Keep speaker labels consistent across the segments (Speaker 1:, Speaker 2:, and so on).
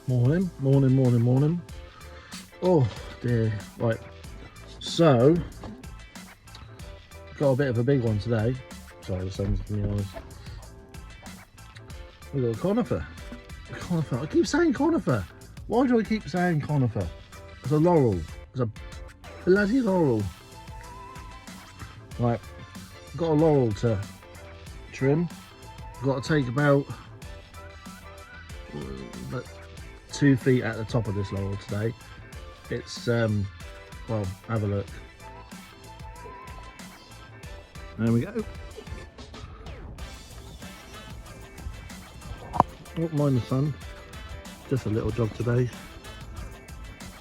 Speaker 1: Morning, morning, morning, morning. Oh dear. Right, so got a bit of a big one today. Sorry, the sun's giving me eyes. We've got a conifer. I keep saying conifer. Why do I keep saying conifer? It's a laurel. It's a bloody laurel. Right, got a laurel to trim. Got to take about 2 feet at the top of this laurel today. It's well, have a look. There we go. Don't mind the sun. Just a little job today.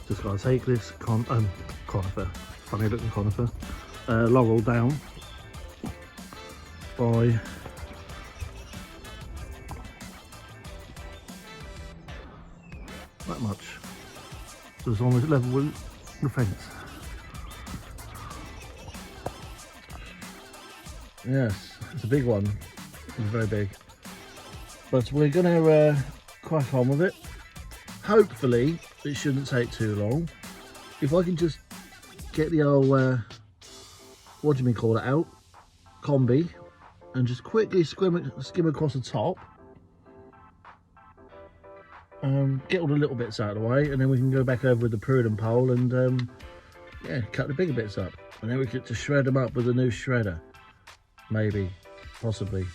Speaker 1: Just got to take this conifer, funny looking conifer, laurel down by that much. So it's almost level with the fence. Yes, it's a big one. It's very big. But we're gonna crack on with it. Hopefully it shouldn't take too long. If I can just get the old what do you call it out, combi, and just quickly skim across the top. Get all the little bits out of the way, and then we can go back over with the prudent pole and yeah, cut the bigger bits up, and then we get to shred them up with a new shredder. Maybe, possibly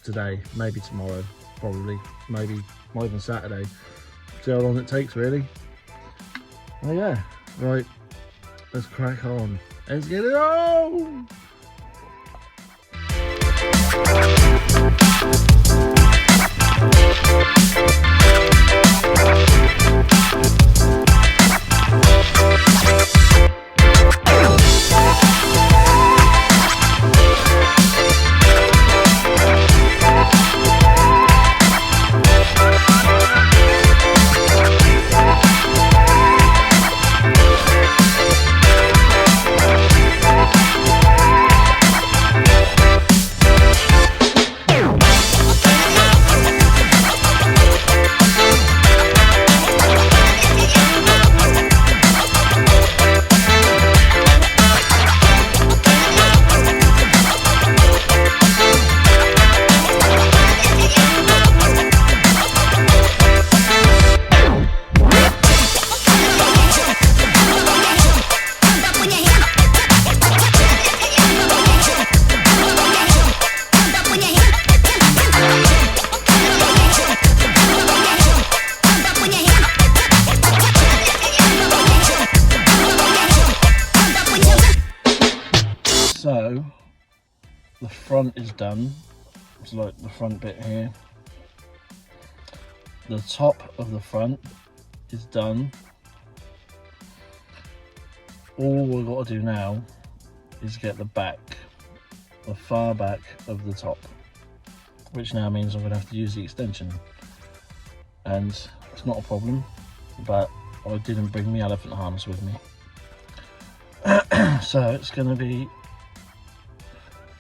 Speaker 1: today, maybe tomorrow, probably, maybe not even Saturday. See how long it takes, really. Oh yeah, right, let's crack on. Let's get it on! So the front is done. It's like the front bit here. The top of the front is done. All we've got to do now is get the back, the far back of the top, which now means I'm going to have to use the extension, and it's not a problem, but I didn't bring my elephant harness with me. So it's going to be,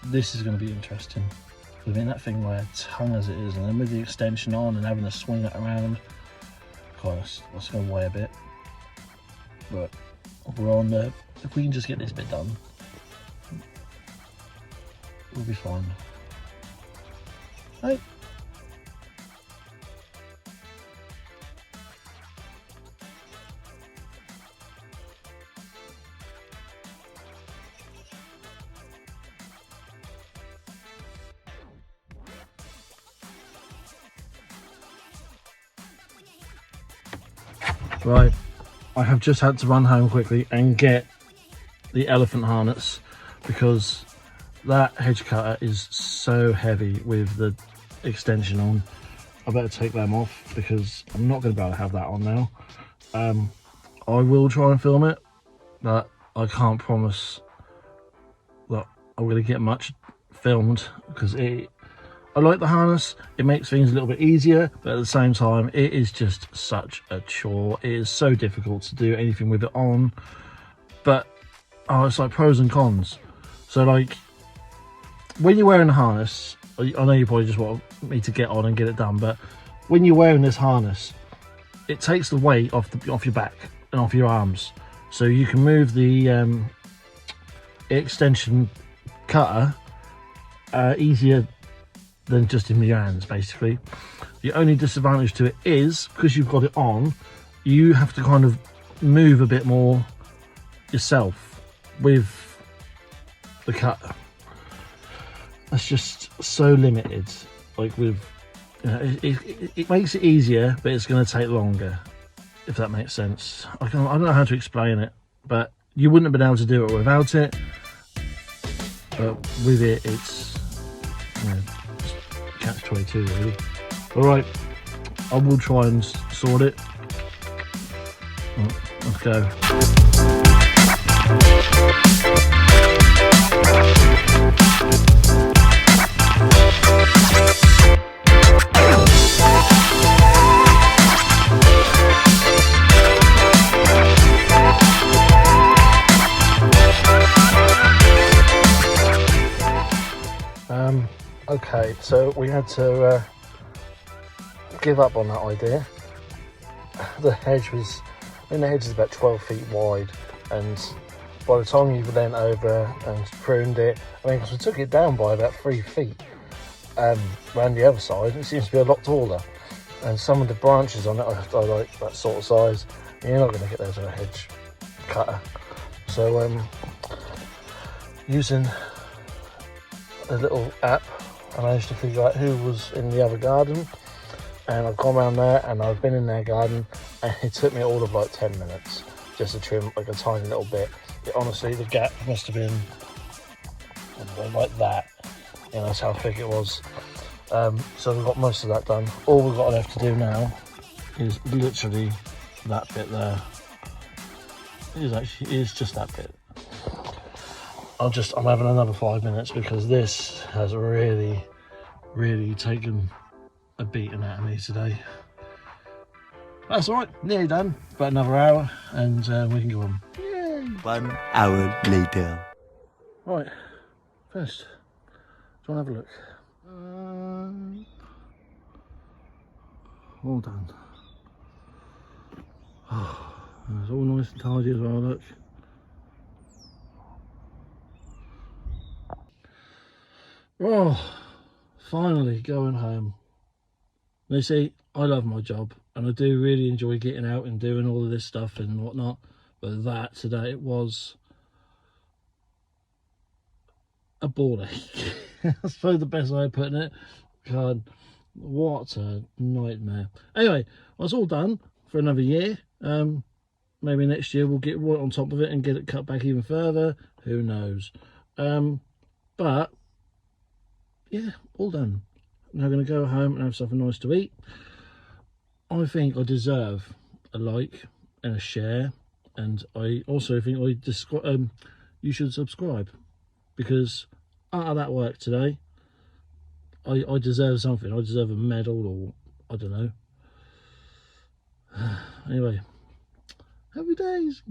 Speaker 1: this is going to be interesting. I mean, that thing where it's hung as it is, and then with the extension on and having to swing it around, gosh, that's going to weigh a bit. But we're on the, if we can just get this bit done, we'll be fine. Right. Right, I have just had to run home quickly and get the elephant harness because that hedge cutter is so heavy with the extension on. I better take them off because I'm not going to be able to have that on now. I will try and film it, but I can't promise that I'm going to get much filmed because I like the harness. It makes things a little bit easier, but at the same time, it is just such a chore. It is so difficult to do anything with it on. But it's like pros and cons. So like, when you're wearing a harness, I know you probably just want me to get on and get it done, but when you're wearing this harness, it takes the weight off your back and off your arms, so you can move the extension cutter easier than just in your hands. Basically, the only disadvantage to it is because you've got it on, you have to kind of move a bit more yourself with the cutter. That's just so limited. Like with, you know, it makes it easier, but it's going to take longer, if that makes sense. I don't know how to explain it, but you wouldn't have been able to do it without it. But with it, it's, you know, just catch-22 really. All right, I will try and sort it. Let's go. Okay, so we had to give up on that idea. The hedge was, I think the hedge is about 12 feet wide, and by the time you leant over and pruned it, I mean, because we took it down by about 3 feet around the other side, it seems to be a lot taller, and some of the branches on it are like that sort of size. You're not going to get those with a hedge cutter. So using a little app, I managed to figure out who was in the other garden, and I've gone around there and I've been in their garden, and it took me all of like 10 minutes just to trim like a tiny little bit. Honestly, the gap must have been, I don't know, like that, you know, that's how thick it was. So we've got most of that done. All we've got left to do now is literally that bit there. It is just that bit. I'm having another 5 minutes because this has really taken a beating out of me today. That's all right, nearly done. About another hour and we can go on. Yay.
Speaker 2: 1 hour later.
Speaker 1: Right, first, do you want to have a look? All done. Oh, it's all nice and tidy as well, look. Oh, finally going home. You see, I love my job and I do really enjoy getting out and doing all of this stuff and whatnot, but that today was a ball ache. That's probably the best way of putting it. God, what a nightmare. Anyway, well, it's all done for another year. Maybe next year we'll get right on top of it and get it cut back even further. Who knows? But yeah, all done. Now I'm going to go home and have something nice to eat. I think I deserve a like and a share, and I also think you should subscribe, because out of that work today, I deserve something. I deserve a medal, or I don't know. Anyway, happy days.